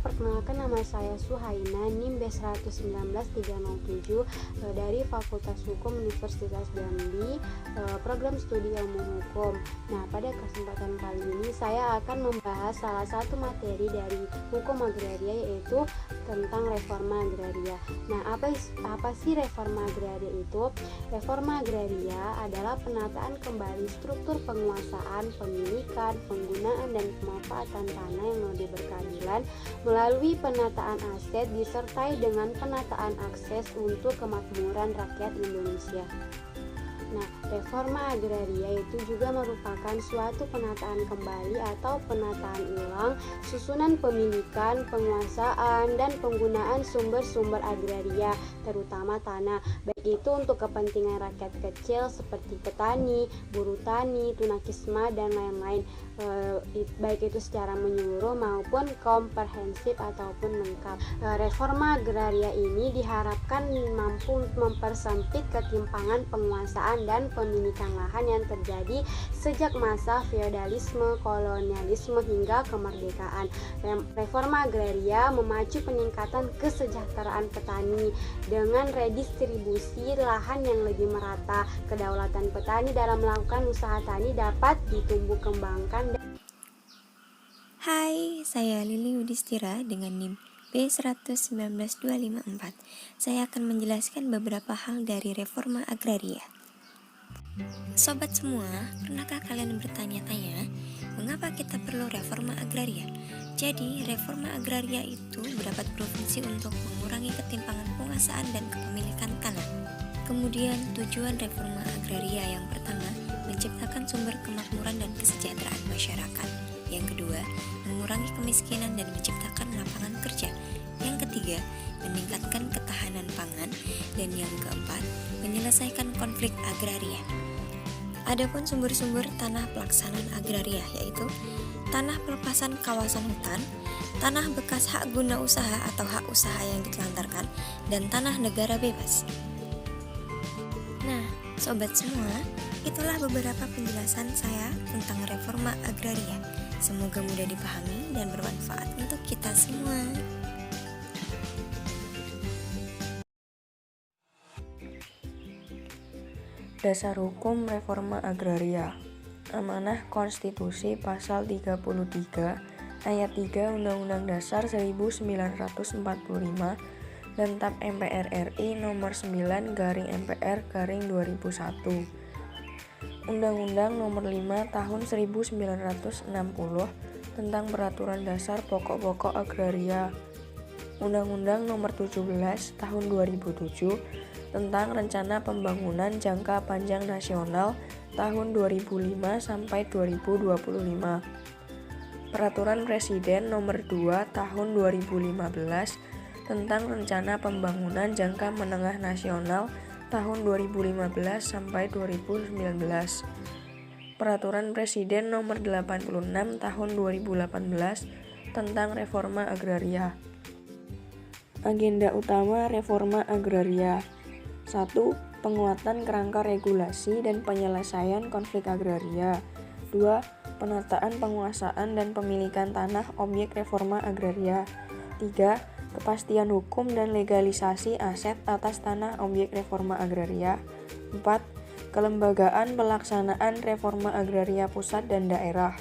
perkenalkan, nama saya Suhaina, NIM B119307 dari Fakultas Hukum Universitas Jambi, program studi ilmu hukum. Nah, pada kesempatan kali ini saya akan membahas salah satu materi dari hukum agraria, yaitu tentang reforma agraria. Nah, apa sih reforma agraria itu? Reforma agraria adalah penataan kembali struktur penguasaan, pemilikan, penggunaan, dan pemanfaatan tanah yang lebih berkeadilan melalui penataan aset disertai dengan penataan akses untuk kemakmuran rakyat Indonesia. Nah, reforma agraria itu juga merupakan suatu penataan kembali atau penataan ulang susunan pemilikan, penguasaan, dan penggunaan sumber-sumber agraria, terutama tanah, baik itu untuk kepentingan rakyat kecil seperti petani, buruh tani, tunakisma, dan lain-lain, baik itu secara menyeluruh maupun komprehensif ataupun lengkap. Reforma agraria ini diharapkan mampu mempersempit ketimpangan penguasaan dan pemilikan lahan yang terjadi sejak masa feodalisme, kolonialisme hingga kemerdekaan. Reforma agraria memacu peningkatan kesejahteraan petani dengan redistribusi lahan yang lebih merata. Kedaulatan petani dalam melakukan usaha tani dapat ditumbuh kembangkan. Hai, saya Lili Udistira dengan NIM B119254. Saya akan menjelaskan beberapa hal dari reforma agraria. Sobat semua, pernahkah kalian bertanya-tanya mengapa kita perlu reforma agraria? Jadi, reforma agraria itu berdapat berfungsi untuk mengurangi ketimpangan penguasaan dan kepemilikan tanah. Kemudian, tujuan reforma agraria yang pertama, menciptakan sumber kemakmuran dan kesejahteraan masyarakat. Yang kedua, mengurangi kemiskinan dan menciptakan lapangan kerja. Yang ketiga, meningkatkan ketahanan pangan. Dan yang keempat, menyelesaikan konflik agraria. Adapun sumber-sumber tanah pelaksanaan agraria, yaitu tanah pelepasan kawasan hutan, tanah bekas hak guna usaha atau hak usaha yang ditelantarkan, dan tanah negara bebas. Nah, sobat semua, itulah beberapa penjelasan saya tentang reforma agraria. Semoga mudah dipahami dan bermanfaat untuk kita semua. Dasar Hukum Reforma Agraria. Amanah Konstitusi Pasal 33 Ayat 3 Undang-Undang Dasar 1945 dan TAP MPR RI Nomor 9/MPR/2001. Undang-Undang Nomor 5 Tahun 1960 tentang Peraturan Dasar Pokok-pokok Agraria. Undang-Undang Nomor 17 Tahun 2007 tentang Rencana Pembangunan Jangka Panjang Nasional tahun 2005 sampai 2025. Peraturan Presiden Nomor 2 Tahun 2015 tentang Rencana Pembangunan Jangka Menengah Nasional tahun 2015 sampai 2019. Peraturan Presiden Nomor 86 Tahun 2018 tentang Reforma Agraria. Agenda utama reforma agraria. 1. Penguatan kerangka regulasi dan penyelesaian konflik agraria. 2. Penataan penguasaan dan pemilikan tanah objek reforma agraria. 3. Kepastian hukum dan legalisasi aset atas tanah objek reforma agraria. 4. Kelembagaan pelaksanaan reforma agraria pusat dan daerah.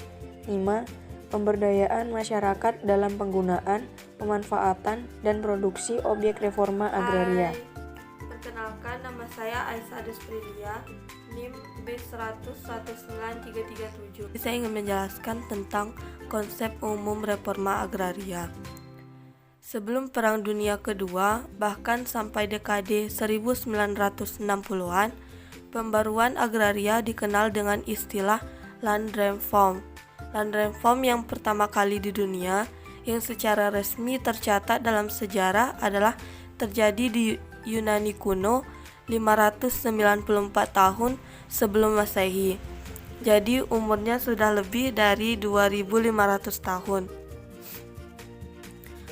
5. Pemberdayaan masyarakat dalam penggunaan, pemanfaatan, dan produksi objek reforma agraria. Perkenalkan, nama saya Aisyah Desprilia, NIM B119337. Saya ingin menjelaskan tentang konsep umum reforma agraria. Sebelum Perang Dunia Kedua, bahkan sampai dekade 1960-an, pembaruan agraria dikenal dengan istilah land reform. Land reform yang pertama kali di dunia yang secara resmi tercatat dalam sejarah adalah terjadi di Yunani kuno 594 tahun sebelum Masehi. Jadi umurnya sudah lebih dari 2500 tahun.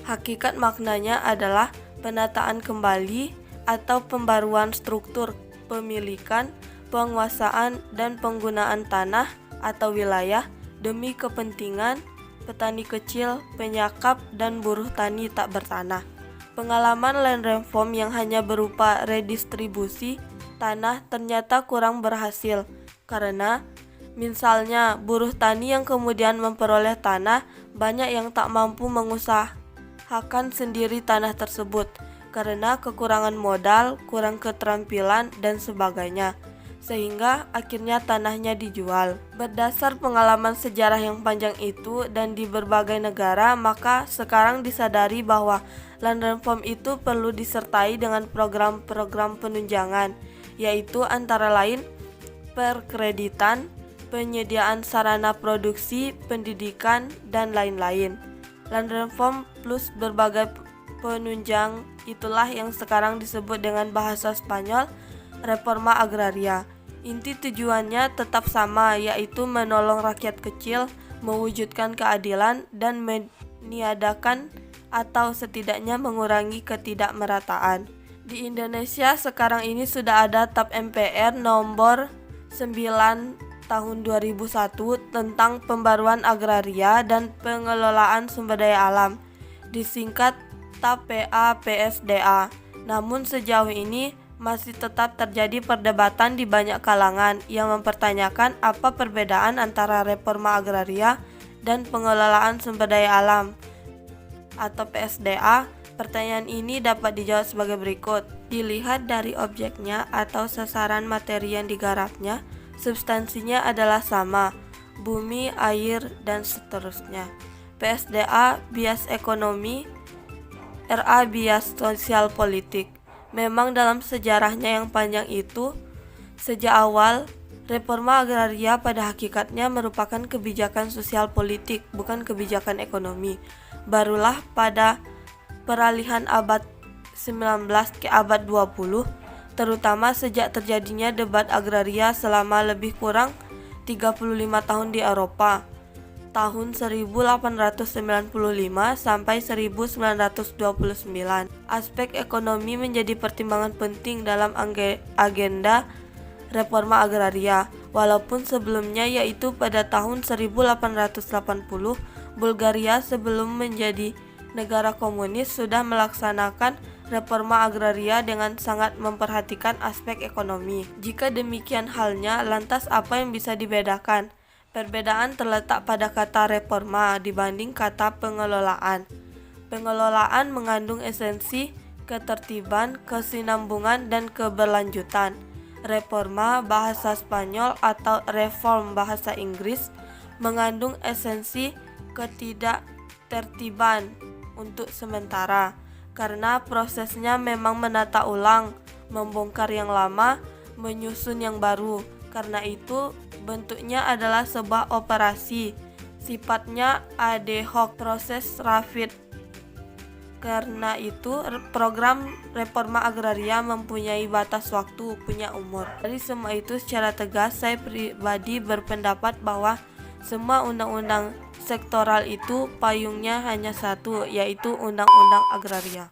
Hakikat maknanya adalah penataan kembali atau pembaruan struktur pemilikan, penguasaan, dan penggunaan tanah atau wilayah demi kepentingan petani kecil, penyakap, dan buruh tani tak bertanah. Pengalaman land reform yang hanya berupa redistribusi tanah ternyata kurang berhasil, karena misalnya buruh tani yang kemudian memperoleh tanah, banyak yang tak mampu mengusahakan sendiri tanah tersebut karena kekurangan modal, kurang keterampilan, dan sebagainya, sehingga akhirnya tanahnya dijual. Berdasar pengalaman sejarah yang panjang itu dan di berbagai negara, maka sekarang disadari bahwa land reform itu perlu disertai dengan program-program penunjangan, yaitu antara lain perkreditan, penyediaan sarana produksi, pendidikan, dan lain-lain. Land reform plus berbagai penunjang itulah yang sekarang disebut dengan bahasa Spanyol reforma agraria. Inti tujuannya tetap sama, yaitu menolong rakyat kecil, mewujudkan keadilan, dan meniadakan atau setidaknya mengurangi ketidakmerataan. Di Indonesia sekarang ini sudah ada TAP MPR nomor 9 tahun 2001 tentang pembaruan agraria dan pengelolaan sumber daya alam, disingkat TAP PA-PSDA. Namun sejauh ini masih tetap terjadi perdebatan di banyak kalangan yang mempertanyakan apa perbedaan antara reforma agraria dan pengelolaan sumber daya alam atau PSDA. Pertanyaan ini dapat dijawab sebagai berikut. Dilihat dari objeknya atau sasaran materi yang digarapnya, substansinya adalah sama, bumi, air, dan seterusnya. PSDA bias ekonomi, RA bias sosial politik. Memang dalam sejarahnya yang panjang itu, sejak awal, reforma agraria pada hakikatnya merupakan kebijakan sosial politik, bukan kebijakan ekonomi. Barulah pada peralihan abad 19 ke abad 20, terutama sejak terjadinya debat agraria selama lebih kurang 35 tahun di Eropa, tahun 1895 sampai 1929. Aspek ekonomi menjadi pertimbangan penting dalam agenda reforma agraria, walaupun sebelumnya, yaitu pada tahun 1880, Bulgaria sebelum menjadi negara komunis sudah melaksanakan reforma agraria dengan sangat memperhatikan aspek ekonomi. Jika demikian halnya, lantas apa yang bisa dibedakan? Perbedaan terletak pada kata reforma dibanding kata pengelolaan. Pengelolaan mengandung esensi ketertiban, kesinambungan, dan keberlanjutan. Reforma bahasa Spanyol atau reform bahasa Inggris mengandung esensi ketidaktertiban untuk sementara, karena prosesnya memang menata ulang, membongkar yang lama, menyusun yang baru. Karena itu bentuknya adalah sebuah operasi, sifatnya ad hoc, proses rapid. Karena itu program reforma agraria mempunyai batas waktu, punya umur. Dari semua itu secara tegas saya pribadi berpendapat bahwa semua undang-undang sektoral itu payungnya hanya satu, yaitu Undang-Undang Agraria.